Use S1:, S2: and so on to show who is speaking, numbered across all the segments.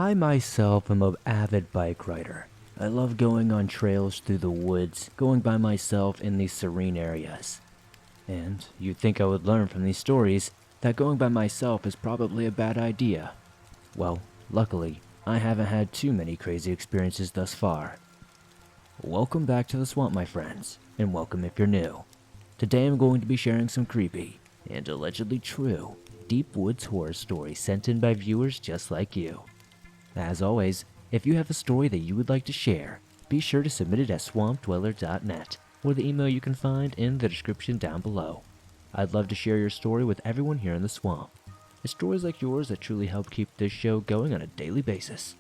S1: I myself am an avid bike rider. I love going on trails through the woods, going by myself in these serene areas. And you'd think I would learn from these stories that going by myself is probably a bad idea. Well, luckily, I haven't had too many crazy experiences thus far. Welcome back to the swamp, my friends, and welcome if you're new. Today I'm going to be sharing some creepy, and allegedly true, deep woods horror stories sent in by viewers just like you. As always, if you have a story that you would like to share, be sure to submit it at swampdweller.net, or the email you can find in the description down below. I'd love to share your story with everyone here in the swamp. It's stories like yours that truly help keep this show going on a daily basis.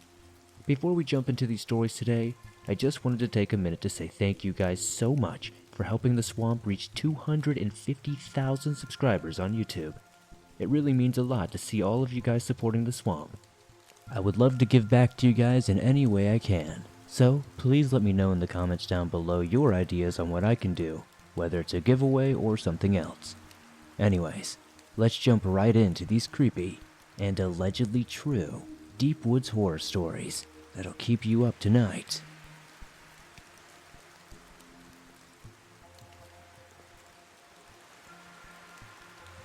S1: Before we jump into these stories today, I just wanted to take a minute to say thank you guys so much for helping the swamp reach 250,000 subscribers on YouTube. It really means a lot to see all of you guys supporting the swamp. I would love to give back to you guys in any way I can, so please let me know in the comments down below your ideas on what I can do, whether it's a giveaway or something else. Anyways, let's jump right into these creepy and allegedly true deep woods horror stories that'll keep you up tonight.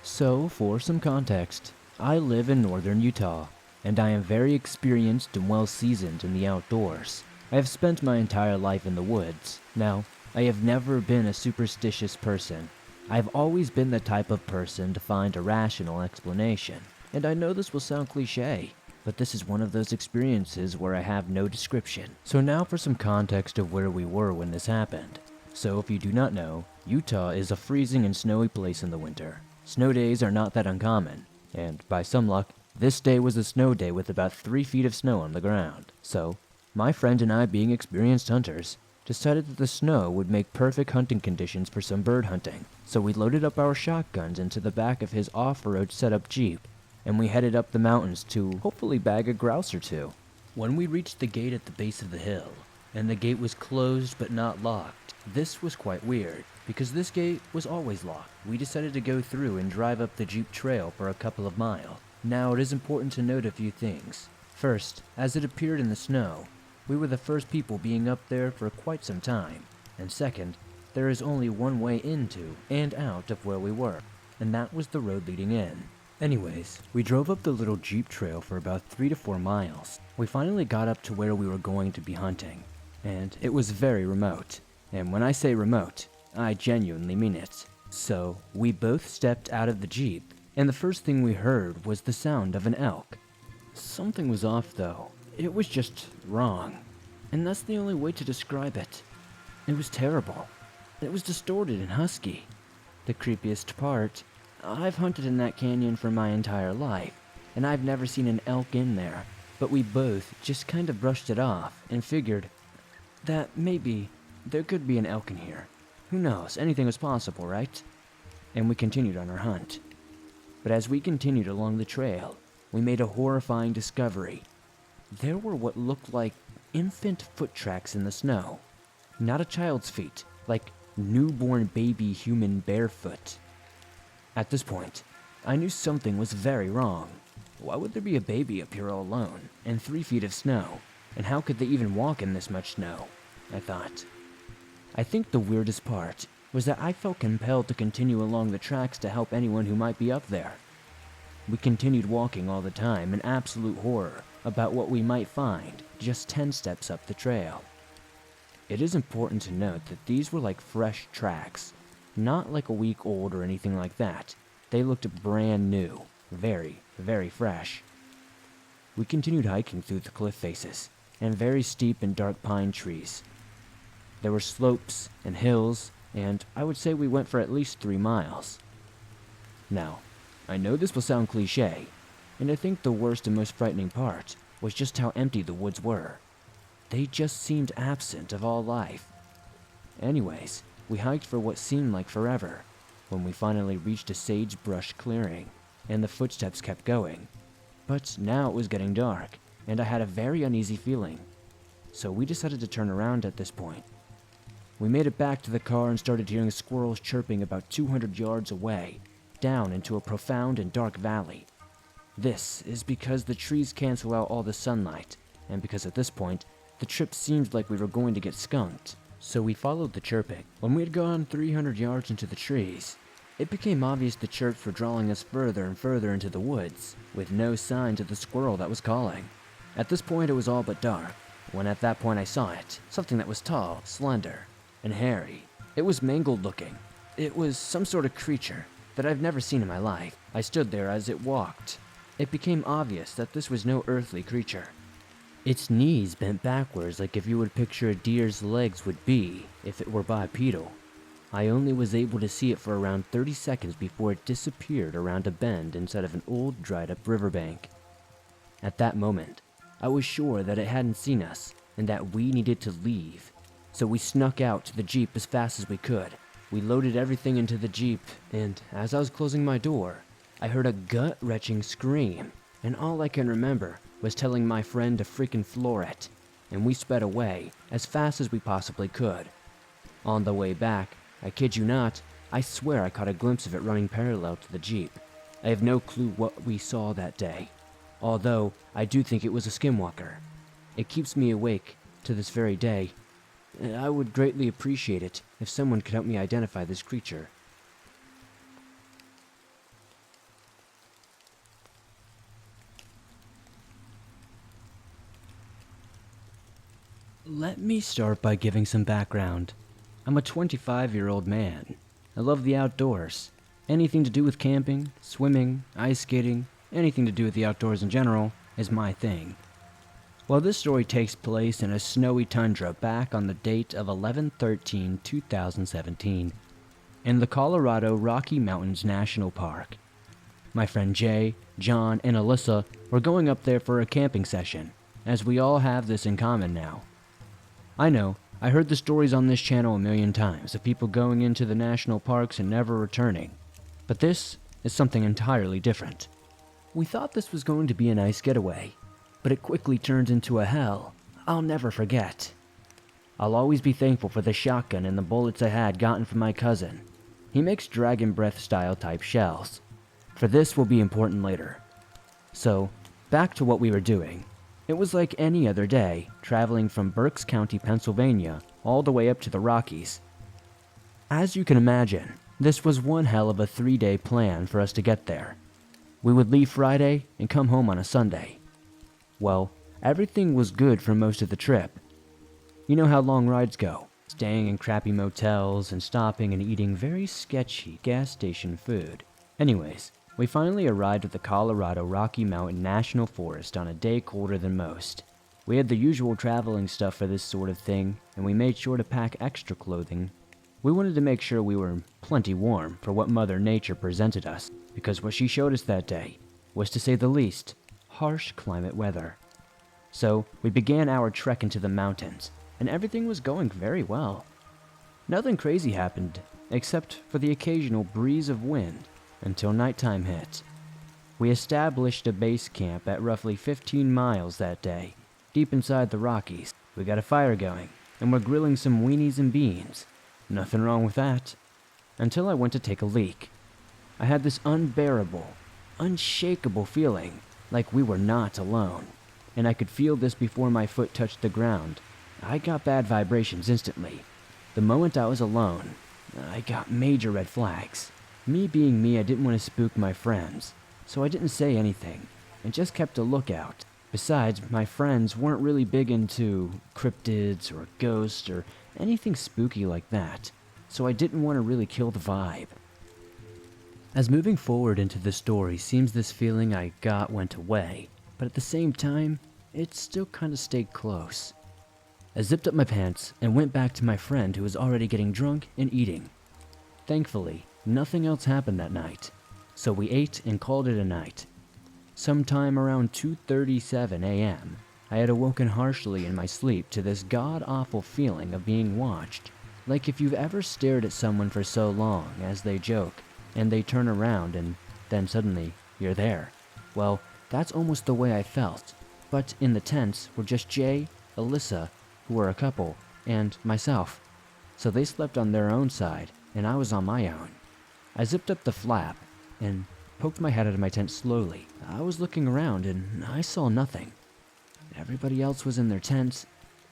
S1: So, for some context, I live in northern Utah, and I am very experienced and well seasoned in the outdoors. I have spent my entire life in the woods. Now, I have never been a superstitious person. I've always been the type of person to find a rational explanation. And I know this will sound cliche, but this is one of those experiences where I have no description. So now for some context of where we were when this happened. So if you do not know, Utah is a freezing and snowy place in the winter. Snow days are not that uncommon, and by some luck, this day was a snow day with about 3 feet of snow on the ground. So, my friend and I, being experienced hunters, decided that the snow would make perfect hunting conditions for some bird hunting. So we loaded up our shotguns into the back of his off-road setup Jeep, and we headed up the mountains to hopefully bag a grouse or two. When we reached the gate at the base of the hill, and the gate was closed but not locked, this was quite weird, because this gate was always locked. We decided to go through and drive up the Jeep trail for a couple of miles. Now it is important to note a few things. First, as it appeared in the snow, we were the first people being up there for quite some time. And second, there is only one way into and out of where we were, and that was the road leading in. Anyways, we drove up the little Jeep trail for about 3 to 4 miles. We finally got up to where we were going to be hunting, and it was very remote. And when I say remote, I genuinely mean it. So, we both stepped out of the Jeep, and the first thing we heard was the sound of an elk. Something was off though. It was just wrong. And that's the only way to describe it. It was terrible. It was distorted and husky. The creepiest part, I've hunted in that canyon for my entire life, and I've never seen an elk in there, but we both just kind of brushed it off and figured that maybe there could be an elk in here. Who knows, anything was possible, right? And we continued on our hunt. But as we continued along the trail, we made a horrifying discovery. There were what looked like infant foot tracks in the snow. Not a child's feet, like newborn baby human barefoot. At this point, I knew something was very wrong. Why would there be a baby up here all alone, and 3 feet of snow? And how could they even walk in this much snow? I thought. I think the weirdest part was that I felt compelled to continue along the tracks to help anyone who might be up there. We continued walking all the time in absolute horror about what we might find just 10 steps up the trail. It is important to note that these were like fresh tracks, not like a week old or anything like that. They looked brand new, very, very fresh. We continued hiking through the cliff faces and very steep and dark pine trees. There were slopes and hills, and I would say we went for at least 3 miles. Now, I know this will sound cliche, and I think the worst and most frightening part was just how empty the woods were. They just seemed absent of all life. Anyways, we hiked for what seemed like forever, when we finally reached a sagebrush clearing, and the footsteps kept going. But now it was getting dark, and I had a very uneasy feeling. So we decided to turn around at this point. We made it back to the car and started hearing squirrels chirping about 200 yards away, down into a profound and dark valley. This is because the trees cancel out all the sunlight, and because at this point, the trip seemed like we were going to get skunked. So we followed the chirping. When we had gone 300 yards into the trees, it became obvious the chirps were drawing us further and further into the woods, with no signs of the squirrel that was calling. At this point, it was all but dark, when at that point I saw it, something that was tall, slender, and hairy. It was mangled looking. It was some sort of creature that I've never seen in my life. I stood there as it walked. It became obvious that this was no earthly creature. Its knees bent backwards like if you would picture a deer's legs would be if it were bipedal. I only was able to see it for around 30 seconds before it disappeared around a bend inside of an old dried up riverbank. At that moment, I was sure that it hadn't seen us and that we needed to leave. So we snuck out to the Jeep as fast as we could. We loaded everything into the Jeep, and as I was closing my door, I heard a gut-wrenching scream, and all I can remember was telling my friend to freaking floor it, and we sped away as fast as we possibly could. On the way back, I kid you not, I swear I caught a glimpse of it running parallel to the Jeep. I have no clue what we saw that day, although I do think it was a skinwalker. It keeps me awake to this very day. I would greatly appreciate it if someone could help me identify this creature. Let me start by giving some background. I'm a 25-year-old man. I love the outdoors. Anything to do with camping, swimming, ice skating, anything to do with the outdoors in general is my thing. Well, this story takes place in a snowy tundra back on the date of 11/13/2017 in the Colorado Rocky Mountains National Park. My friend Jay, John, and Alyssa were going up there for a camping session, as we all have this in common now. I know, I heard the stories on this channel a million times of people going into the national parks and never returning, but this is something entirely different. We thought this was going to be a nice getaway, but it quickly turns into a hell I'll never forget. I'll always be thankful for the shotgun and the bullets I had gotten from my cousin. He makes dragon breath style type shells. For this will be important later. So, back to what we were doing. It was like any other day, traveling from Berks County, Pennsylvania, all the way up to the Rockies. As you can imagine, this was one hell of a 3-day plan for us to get there. We would leave Friday and come home on a Sunday. Well, everything was good for most of the trip. You know how long rides go, staying in crappy motels and stopping and eating very sketchy gas station food. Anyways, we finally arrived at the Colorado Rocky Mountain National Forest on a day colder than most. We had the usual traveling stuff for this sort of thing, and we made sure to pack extra clothing. We wanted to make sure we were plenty warm for what Mother Nature presented us, because what she showed us that day was, to say the least, harsh climate weather. So we began our trek into the mountains, and everything was going very well. Nothing crazy happened, except for the occasional breeze of wind, until nighttime hit. We established a base camp at roughly 15 miles that day, deep inside the Rockies. We got a fire going, and we're grilling some weenies and beans. Nothing wrong with that. Until I went to take a leak. I had this unbearable, unshakable feeling like we were not alone, and I could feel this before my foot touched the ground. I got bad vibrations instantly. The moment I was alone, I got major red flags. Me being me, I didn't want to spook my friends, so I didn't say anything, and just kept a lookout. Besides, my friends weren't really big into cryptids or ghosts or anything spooky like that, so I didn't want to really kill the vibe. As moving forward into the story seems this feeling I got went away, but at the same time, it still kind of stayed close. I zipped up my pants and went back to my friend who was already getting drunk and eating. Thankfully, nothing else happened that night, so we ate and called it a night. Sometime around 2:37 a.m., I had awoken harshly in my sleep to this god-awful feeling of being watched. Like if you've ever stared at someone for so long as they joke, and they turn around and then suddenly you're there. Well, that's almost the way I felt, but in the tents were just Jay, Alyssa, who were a couple, and myself. So they slept on their own side, and I was on my own. I zipped up the flap, and poked my head out of my tent slowly. I was looking around and I saw nothing. Everybody else was in their tents,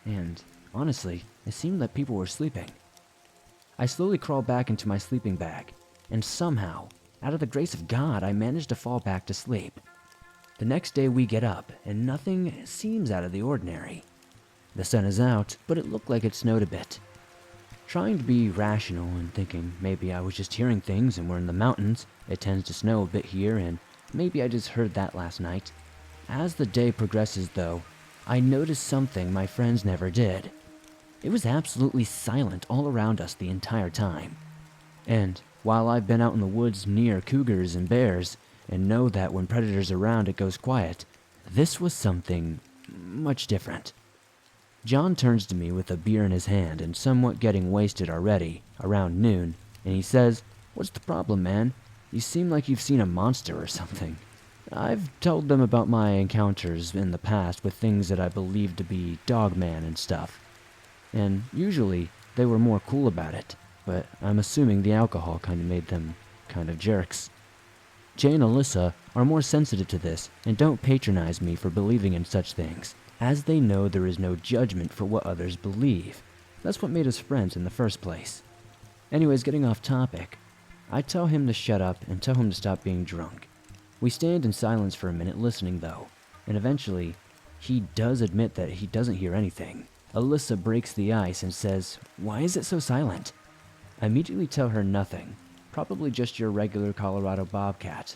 S1: and honestly, it seemed that people were sleeping. I slowly crawled back into my sleeping bag, and somehow, out of the grace of God, I managed to fall back to sleep. The next day we get up, and nothing seems out of the ordinary. The sun is out, but it looked like it snowed a bit. Trying to be rational and thinking maybe I was just hearing things and we're in the mountains, it tends to snow a bit here and maybe I just heard that last night. As the day progresses though, I noticed something my friends never did. It was absolutely silent all around us the entire time. And while I've been out in the woods near cougars and bears and know that when predators are around it goes quiet, this was something much different. John turns to me with a beer in his hand and somewhat getting wasted already, around noon, and he says, "What's the problem, man? You seem like you've seen a monster or something." I've told them about my encounters in the past with things that I believed to be dogman and stuff, and usually they were more cool about it, but I'm assuming the alcohol kind of made them kind of jerks. Jay and Alyssa are more sensitive to this and don't patronize me for believing in such things, as they know there is no judgment for what others believe. That's what made us friends in the first place. Anyways, getting off topic, I tell him to shut up and tell him to stop being drunk. We stand in silence for a minute listening though, and eventually, he does admit that he doesn't hear anything. Alyssa breaks the ice and says, "Why is it so silent?" I immediately tell her nothing, probably just your regular Colorado bobcat.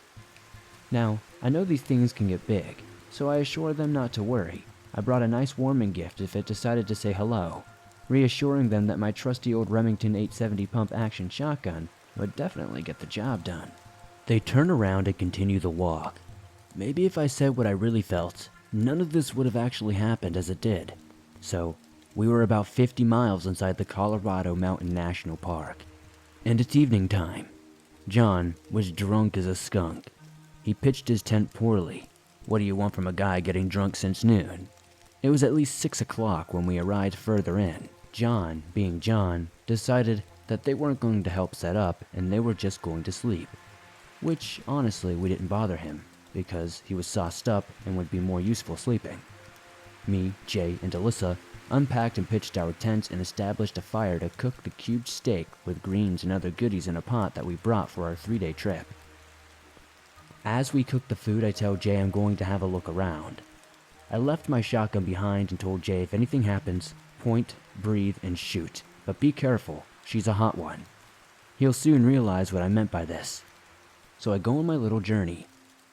S1: Now, I know these things can get big, so I assure them not to worry. I brought a nice warming gift if it decided to say hello, reassuring them that my trusty old Remington 870 pump action shotgun would definitely get the job done. They turn around and continue the walk. Maybe if I said what I really felt, none of this would have actually happened as it did. So, we were about 50 miles inside the Colorado Mountain National Park, and it's evening time. John was drunk as a skunk. He pitched his tent poorly. What do you want from a guy getting drunk since noon? It was at least 6 o'clock when we arrived further in. John, being John, decided that they weren't going to help set up and they were just going to sleep. Which, honestly, we didn't bother him, because he was sauced up and would be more useful sleeping. Me, Jay, and Alyssa unpacked and pitched our tents and established a fire to cook the cubed steak with greens and other goodies in a pot that we brought for our 3-day trip. As we cook the food, I tell Jay I'm going to have a look around. I left my shotgun behind and told Jay if anything happens, point, breathe, and shoot. But be careful, she's a hot one. He'll soon realize what I meant by this. So I go on my little journey.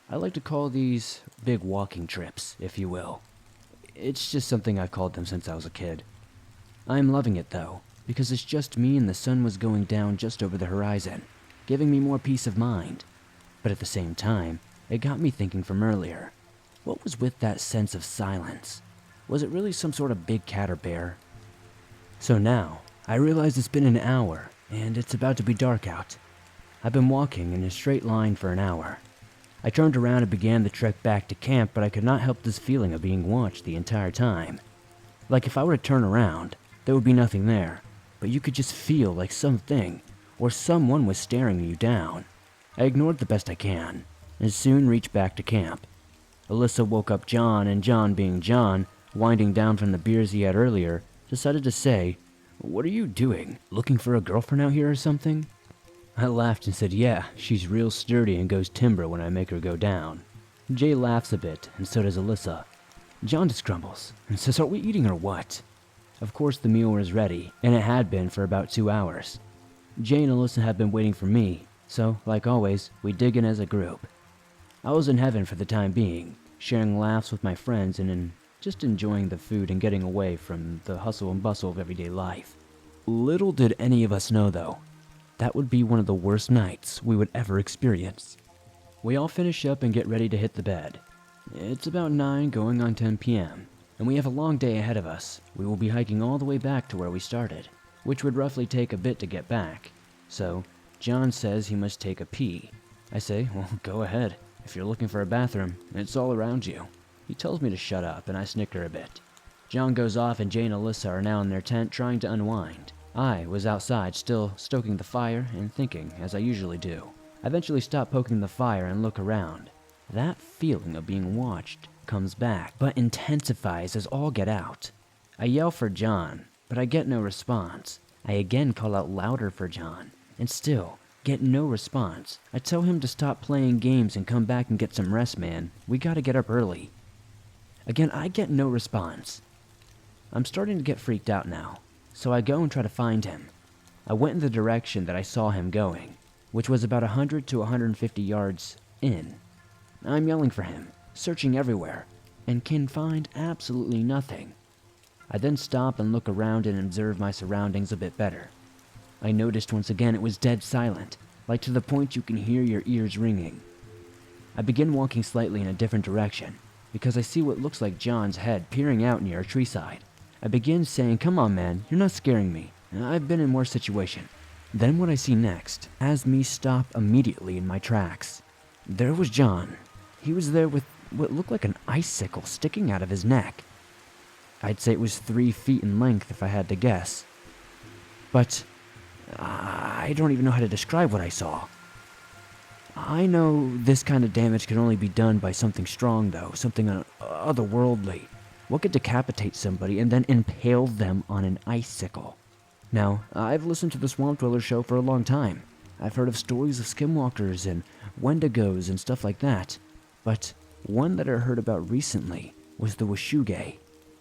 S1: I like to call these big walking trips, if you will. It's just something I've called them since I was a kid. I'm loving it though, because it's just me and the sun was going down just over the horizon, giving me more peace of mind. But at the same time, it got me thinking from earlier. What was with that sense of silence? Was it really some sort of big cat or bear? So now, I realize it's been an hour, and it's about to be dark out. I've been walking in a straight line for an hour. I turned around and began the trek back to camp, but I could not help this feeling of being watched the entire time. Like if I were to turn around, there would be nothing there, but you could just feel like something, or someone was staring you down. I ignored the best I can, and soon reached back to camp. Alyssa woke up John, and John, being John, winding down from the beers he had earlier, decided to say, "What are you doing? Looking for a girlfriend out here or something?" I laughed and said, "Yeah, she's real sturdy and goes timber when I make her go down." Jay laughs a bit, and so does Alyssa. John just grumbles and says, "Are we eating or what?" Of course the meal was ready, and it had been for about 2 hours. Jay and Alyssa had been waiting for me, so, like always, we dig in as a group. I was in heaven for the time being, sharing laughs with my friends and just enjoying the food and getting away from the hustle and bustle of everyday life. Little did any of us know, though, that would be one of the worst nights we would ever experience. We all finish up and get ready to hit the bed. It's about 9 going on 10 p.m., and we have a long day ahead of us. We will be hiking all the way back to where we started, which would roughly take a bit to get back. So, John says he must take a pee. I say, well, go ahead. If you're looking for a bathroom, it's all around you. He tells me to shut up, and I snicker a bit. John goes off, and Jay and Alyssa are now in their tent trying to unwind. I was outside, still stoking the fire and thinking, as I usually do. I eventually stop poking the fire and look around. That feeling of being watched comes back, but intensifies as all get out. I yell for John, but I get no response. I again call out louder for John, and still get no response. I tell him to stop playing games and come back and get some rest, man. We gotta get up early. Again, I get no response. I'm starting to get freaked out now, so I go and try to find him. I went in the direction that I saw him going, which was about 100 to 150 yards in. I'm yelling for him, searching everywhere, and can find absolutely nothing. I then stop and look around and observe my surroundings a bit better. I noticed once again it was dead silent, like to the point you can hear your ears ringing. I begin walking slightly in a different direction, because I see what looks like John's head peering out near a tree side. I begin saying, "Come on, man, you're not scaring me. I've been in worse situations." Then what I see next has me stop immediately in my tracks. There was John. He was there with what looked like an icicle sticking out of his neck. I'd say it was 3 feet in length if I had to guess. But I don't even know how to describe what I saw. I know this kind of damage can only be done by something strong though, something otherworldly. What could decapitate somebody and then impale them on an icicle? Now, I've listened to the Swamp Dweller show for a long time. I've heard of stories of skinwalkers and wendigos and stuff like that. But one that I heard about recently was the Washuge,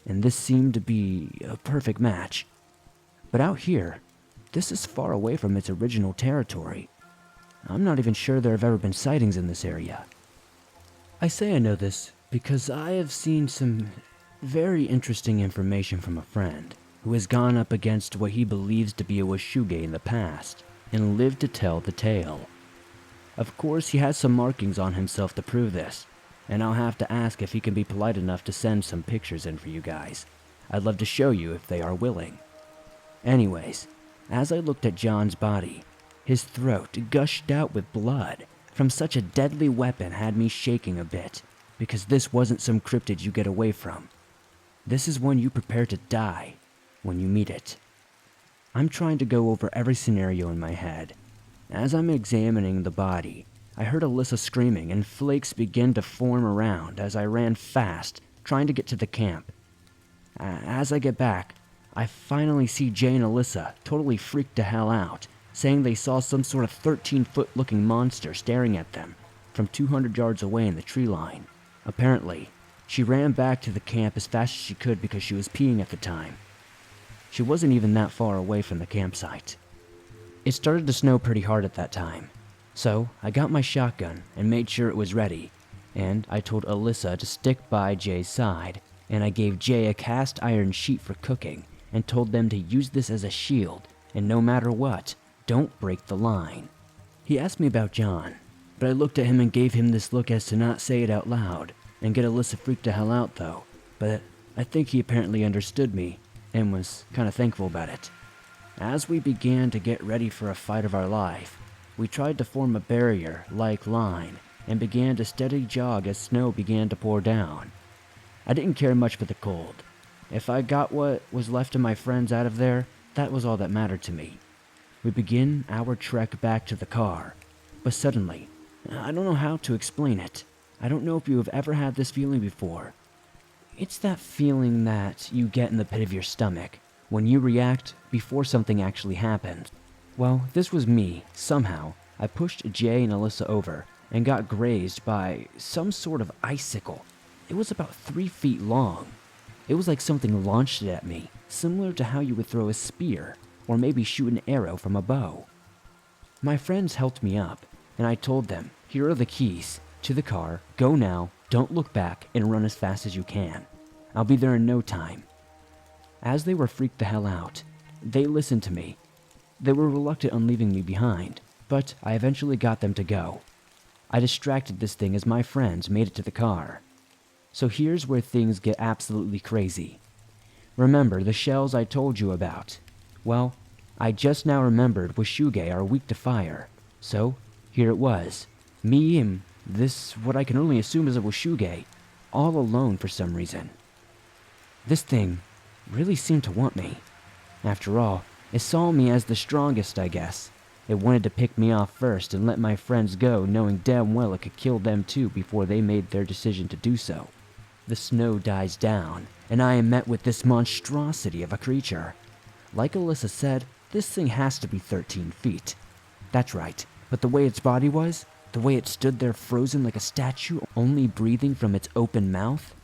S1: and this seemed to be a perfect match. But out here, this is far away from its original territory. I'm not even sure there have ever been sightings in this area. I say I know this because I have seen some very interesting information from a friend who has gone up against what he believes to be a Washuge in the past and lived to tell the tale. Of course, he has some markings on himself to prove this, and I'll have to ask if he can be polite enough to send some pictures in for you guys. I'd love to show you if they are willing. Anyways, as I looked at John's body, his throat gushed out with blood from such a deadly weapon had me shaking a bit, because this wasn't some cryptid you get away from. This is one you prepare to die when you meet it. I'm trying to go over every scenario in my head. As I'm examining the body, I heard Alyssa screaming and flakes begin to form around as I ran fast, trying to get to the camp. As I get back, I finally see Jay and Alyssa totally freaked the hell out, saying they saw some sort of 13-foot looking monster staring at them from 200 yards away in the tree line. Apparently, she ran back to the camp as fast as she could because she was peeing at the time. She wasn't even that far away from the campsite. It started to snow pretty hard at that time, so I got my shotgun and made sure it was ready, and I told Alyssa to stick by Jay's side, and I gave Jay a cast iron sheet for cooking and told them to use this as a shield, and no matter what, don't break the line. He asked me about John, but I looked at him and gave him this look as to not say it out loud and get Alyssa freaked the hell out though, but I think he apparently understood me and was kind of thankful about it. As we began to get ready for a fight of our life, we tried to form a barrier-like line and began to steady jog as snow began to pour down. I didn't care much for the cold. If I got what was left of my friends out of there, that was all that mattered to me. We begin our trek back to the car, but suddenly, I don't know how to explain it. I don't know if you have ever had this feeling before. It's that feeling that you get in the pit of your stomach when you react before something actually happens. Well, this was me. Somehow, I pushed Jay and Alyssa over and got grazed by some sort of icicle. It was about 3 feet long. It was like something launched it at me, similar to how you would throw a spear or maybe shoot an arrow from a bow. My friends helped me up, and I told them, "Here are the keys to the car. Go now, don't look back, and run as fast as you can. I'll be there in no time." As they were freaked the hell out, they listened to me. They were reluctant on leaving me behind, but I eventually got them to go. I distracted this thing as my friends made it to the car. So here's where things get absolutely crazy. Remember the shells I told you about? Well, I just now remembered Washuge are weak to fire. So here it was. Me and this, what I can only assume is a Washuge, all alone for some reason. This thing really seemed to want me. After all, it saw me as the strongest, I guess. It wanted to pick me off first and let my friends go, knowing damn well it could kill them too before they made their decision to do so. The snow dies down, and I am met with this monstrosity of a creature. Like Alyssa said, this thing has to be 13 feet. That's right, but the way its body was, the way it stood there frozen like a statue, only breathing from its open mouth,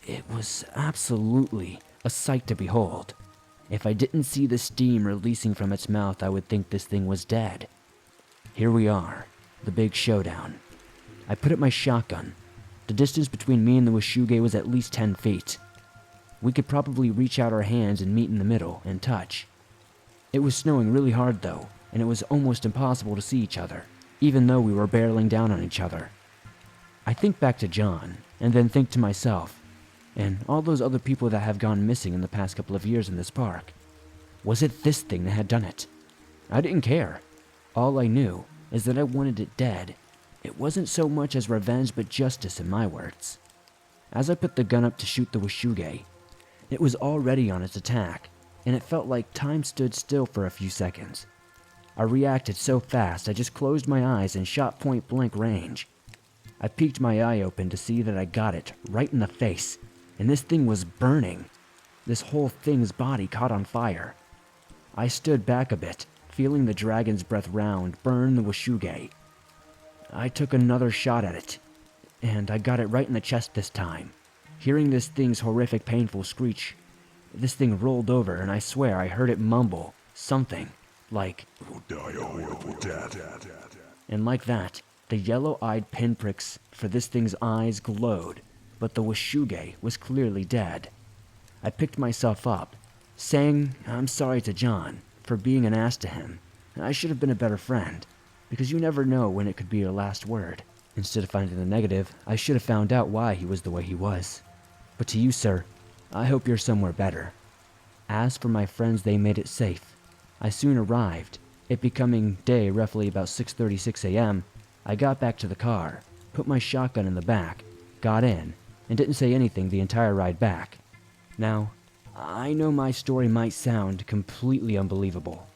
S1: it was absolutely a sight to behold. If I didn't see the steam releasing from its mouth, I would think this thing was dead. Here we are, the big showdown. I put up my shotgun. The distance between me and the Washuge was at least 10 feet. We could probably reach out our hands and meet in the middle and touch. It was snowing really hard though, and it was almost impossible to see each other, even though we were barreling down on each other. I think back to John, and then think to myself, and all those other people that have gone missing in the past couple of years in this park. Was it this thing that had done it? I didn't care. All I knew is that I wanted it dead. It wasn't so much as revenge but justice in my words. As I put the gun up to shoot the Washuge, it was already on its attack, and it felt like time stood still for a few seconds. I reacted so fast I just closed my eyes and shot point blank range. I peeked my eye open to see that I got it right in the face, and this thing was burning. This whole thing's body caught on fire. I stood back a bit, feeling the dragon's breath round burn the Washuge. I took another shot at it, and I got it right in the chest this time. Hearing this thing's horrific painful screech, this thing rolled over and I swear I heard it mumble something like, "You'll die a horrible death." And like that, the yellow-eyed pinpricks for this thing's eyes glowed, but the Washuge was clearly dead. I picked myself up, saying I'm sorry to John for being an ass to him. I should have been a better friend, because you never know when it could be your last word. Instead of finding the negative, I should have found out why he was the way he was. But to you, sir, I hope you're somewhere better. As for my friends, they made it safe. I soon arrived. It becoming day roughly about 6:36 a.m., I got back to the car, put my shotgun in the back, got in, and didn't say anything the entire ride back. Now, I know my story might sound completely unbelievable,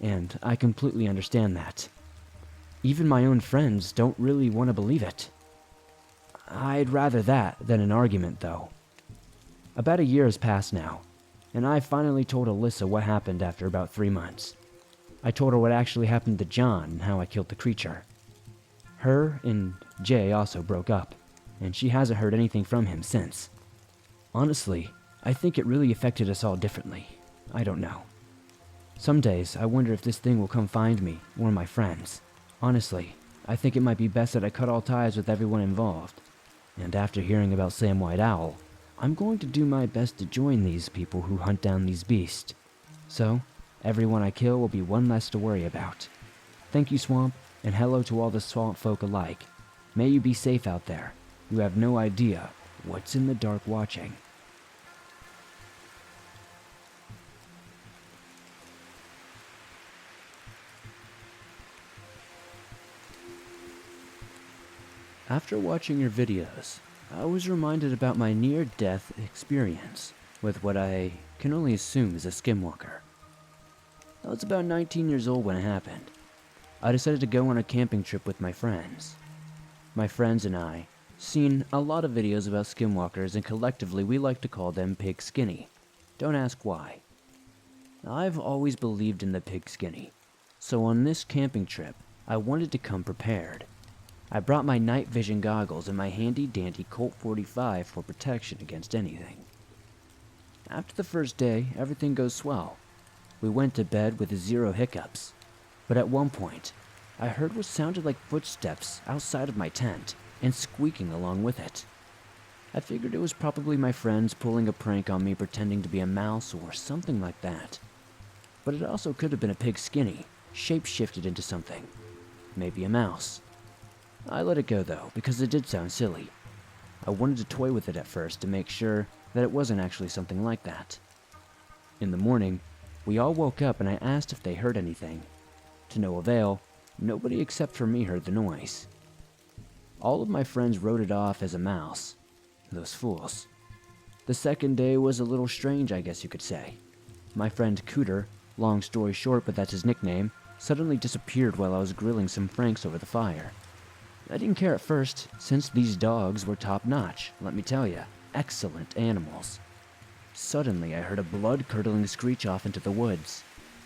S1: and I completely understand that. Even my own friends don't really want to believe it. I'd rather that than an argument, though. About a year has passed now, and I finally told Alyssa what happened after about 3 months. I told her what actually happened to John and how I killed the creature. Her and Jay also broke up, and she hasn't heard anything from him since. Honestly, I think it really affected us all differently. I don't know. Some days, I wonder if this thing will come find me, or my friends. Honestly, I think it might be best that I cut all ties with everyone involved. And after hearing about Sam White Owl, I'm going to do my best to join these people who hunt down these beasts. So, everyone I kill will be one less to worry about. Thank you, Swamp, and hello to all the swamp folk alike. May you be safe out there. You have no idea what's in the dark watching. After watching your videos, I was reminded about my near-death experience with what I can only assume is a skinwalker. I was about 19 years old when it happened. I decided to go on a camping trip with my friends. My friends and I seen a lot of videos about skinwalkers, and collectively we like to call them pig skinny. Don't ask why. I've always believed in the pig skinny, so on this camping trip, I wanted to come prepared. I brought my night vision goggles and my handy-dandy Colt 45 for protection against anything. After the first day, everything goes swell. We went to bed with 0 hiccups, but at one point, I heard what sounded like footsteps outside of my tent and squeaking along with it. I figured it was probably my friends pulling a prank on me, pretending to be a mouse or something like that. But it also could have been a pig skinny, shape-shifted into something. Maybe a mouse. I let it go though, because it did sound silly. I wanted to toy with it at first to make sure that it wasn't actually something like that. In the morning, we all woke up and I asked if they heard anything. To no avail, nobody except for me heard the noise. All of my friends wrote it off as a mouse. Those fools. The second day was a little strange, I guess you could say. My friend Cooter, long story short but that's his nickname, suddenly disappeared while I was grilling some franks over the fire. I didn't care at first, since these dogs were top-notch, let me tell you. Excellent animals. Suddenly, I heard a blood-curdling screech off into the woods.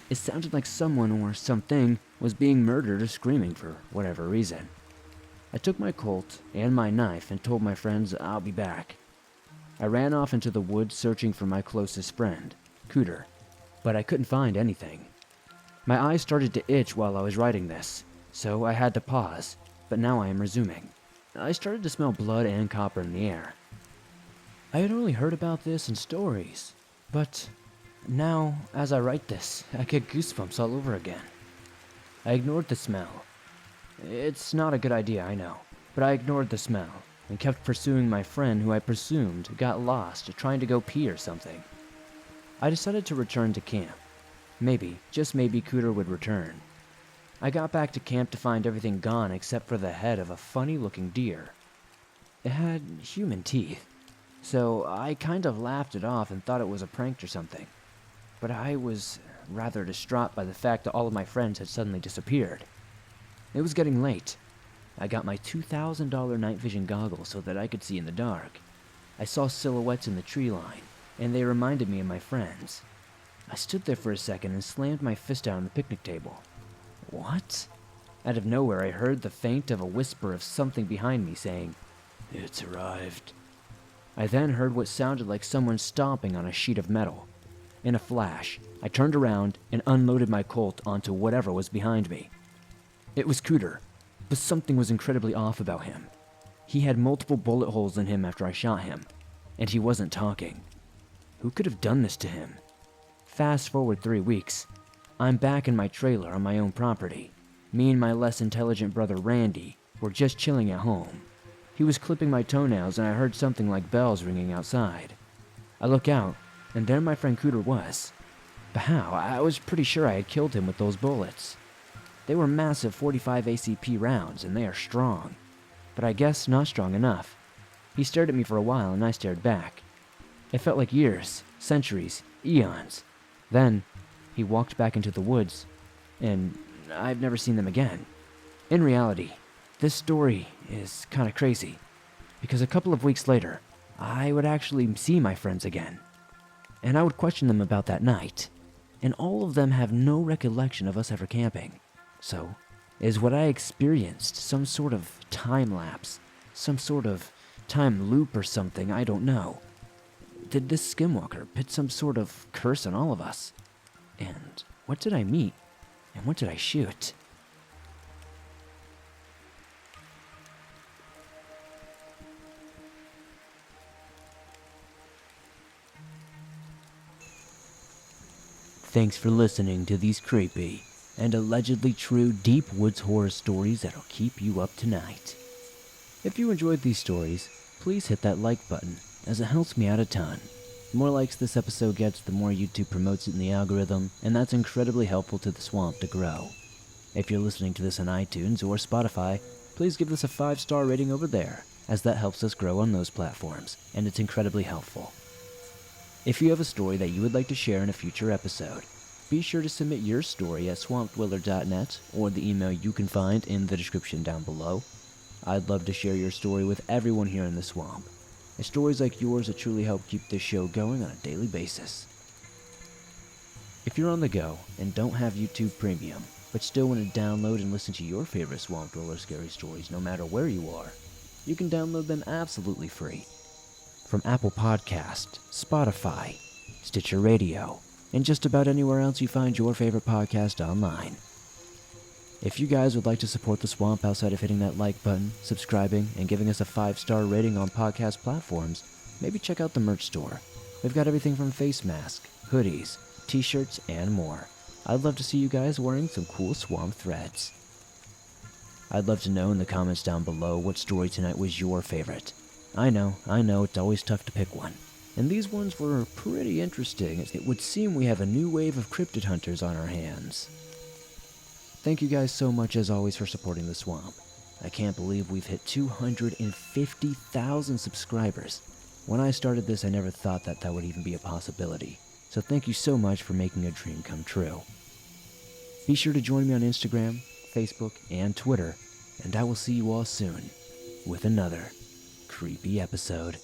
S1: It sounded like someone or something was being murdered or screaming for whatever reason. I took my Colt and my knife and told my friends I'll be back. I ran off into the woods searching for my closest friend, Cooter, but I couldn't find anything. My eyes started to itch while I was writing this, so I had to pause, but now I am resuming. I started to smell blood and copper in the air. I had only heard about this in stories, but now, as I write this, I get goosebumps all over again. I ignored the smell. It's not a good idea, I know, but I ignored the smell and kept pursuing my friend who I presumed got lost trying to go pee or something. I decided to return to camp. Maybe, just maybe, Cooter would return. I got back to camp to find everything gone except for the head of a funny-looking deer. It had human teeth, so I kind of laughed it off and thought it was a prank or something. But I was rather distraught by the fact that all of my friends had suddenly disappeared. It was getting late. I got my $2,000 night vision goggles so that I could see in the dark. I saw silhouettes in the tree line, and they reminded me of my friends. I stood there for a second and slammed my fist down on the picnic table. What? Out of nowhere, I heard the faint of a whisper of something behind me saying, "It's arrived." I then heard what sounded like someone stomping on a sheet of metal. In a flash, I turned around and unloaded my Colt onto whatever was behind me. It was Cooter, but something was incredibly off about him. He had multiple bullet holes in him after I shot him, and he wasn't talking. Who could have done this to him? Fast forward 3 weeks. I'm back in my trailer on my own property. Me and my less intelligent brother Randy were just chilling at home. He was clipping my toenails and I heard something like bells ringing outside. I look out, and there my friend Cooter was. But how? I was pretty sure I had killed him with those bullets. They were massive 45 ACP rounds, and they are strong. But I guess not strong enough. He stared at me for a while, and I stared back. It felt like years, centuries, eons. Then, he walked back into the woods, and I've never seen them again. In reality, this story is kind of crazy, because a couple of weeks later, I would actually see my friends again. And I would question them about that night, and all of them have no recollection of us ever camping. So, is what I experienced some sort of time lapse, some sort of time loop or something? I don't know. Did this skinwalker put some sort of curse on all of us? And what did I meet? And what did I shoot? Thanks for listening to these creepy and allegedly true deep woods horror stories that'll keep you up tonight. If you enjoyed these stories, please hit that like button, as it helps me out a ton. The more likes this episode gets, the more YouTube promotes it in the algorithm, and that's incredibly helpful to the swamp to grow. If you're listening to this on iTunes or Spotify, please give this a 5-star rating over there, as that helps us grow on those platforms, and it's incredibly helpful. If you have a story that you would like to share in a future episode, be sure to submit your story at swampdweller.net or the email you can find in the description down below. I'd love to share your story with everyone here in the swamp, and stories like yours that truly help keep this show going on a daily basis. If you're on the go and don't have YouTube Premium, but still want to download and listen to your favorite Swamp Dweller scary stories no matter where you are, you can download them absolutely free. From Apple Podcast, Spotify, Stitcher Radio, and just about anywhere else you find your favorite podcast online. If you guys would like to support the swamp outside of hitting that like button, subscribing, and giving us a 5-star rating on podcast platforms, maybe check out the merch store. We've got everything from face masks, hoodies, t-shirts, and more. I'd love to see you guys wearing some cool swamp threads. I'd love to know in the comments down below what story tonight was your favorite. I know, it's always tough to pick one. And these ones were pretty interesting. It would seem we have a new wave of cryptid hunters on our hands. Thank you guys so much as always for supporting the swamp. I can't believe we've hit 250,000 subscribers. When I started this, I never thought that would even be a possibility. So thank you so much for making a dream come true. Be sure to join me on Instagram, Facebook, and Twitter, and I will see you all soon with another creepy episode.